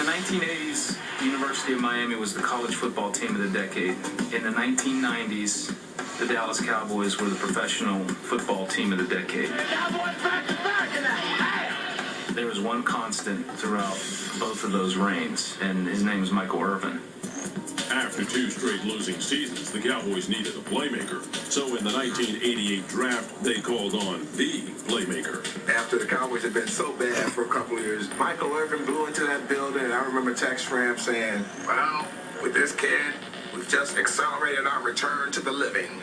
1980s, the University of Miami was the college football team of the decade. In the 1990s, the Dallas Cowboys were the professional football team of the decade. There was one constant throughout both of those reigns, and his name is Michael Irving. After 2 straight losing seasons, the Cowboys needed a playmaker. So in the 1988 draft, they called on the Playmaker. After the Cowboys had been so bad for a couple of years, Michael Irving blew into that building, and I remember Tex Schramm saying, well, with this kid, we've just accelerated our return to the living.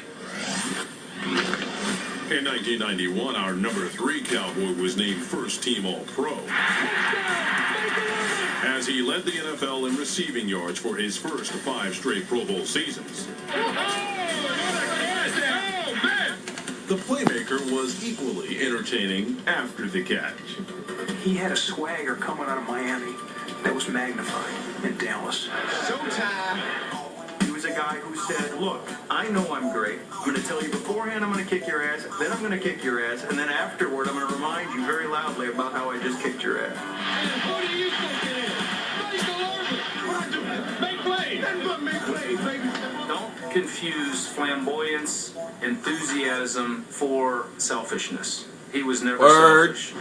In 1991, our number 3 Cowboy was named first-team All-Pro, as he led the NFL in receiving yards for his first 5 straight Pro Bowl seasons. The Playmaker was equally entertaining after the catch. He had a swagger coming out of Miami that was magnified in Dallas. Showtime! He was a guy who said, look, I know I'm great. I'm going to tell you beforehand I'm going to kick your ass, then I'm going to kick your ass, and then afterward I'm going to remind you very loudly about how I just kicked your ass. Who do you think it is? Michael Irving! Make plays! Make plays, baby! Don't confuse flamboyance, enthusiasm for selfishness. He was never selfish.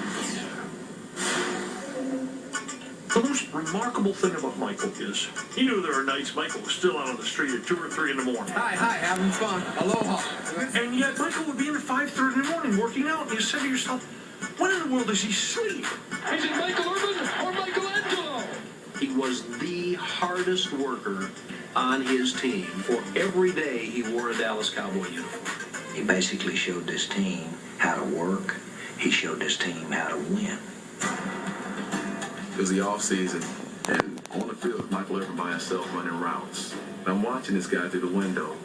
The most remarkable thing about Michael is he knew there were nights Michael was still out on the street at 2 or 3 in the morning. Hi, having fun. Aloha. And yet Michael would be in at 5:30 in the morning working out, and you say to yourself, when in the world does he sleep? Is it Michael Irving or Michelangelo? He was the hardest worker on his team. For every day he wore a Dallas Cowboy uniform. He basically showed this team how to work. He showed this team how to win. It was the off season, and on the field, Michael Irving by himself running routes. And I'm watching this guy through the window.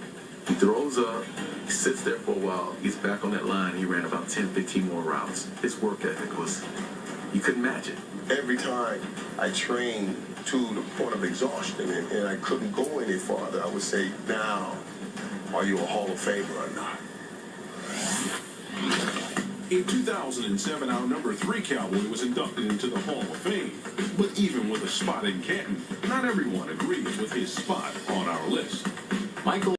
He throws up, he sits there for a while, he's back on that line. He ran about 10, 15 more routes. His work ethic was, you couldn't match it. Every time I trained to the point of exhaustion and I couldn't go any farther, I would say, now, are you a Hall of Famer or not? In 2007, our number 3 Cowboy was inducted into the Hall of Fame. But even with a spot in Canton, not everyone agrees with his spot on our list. Michael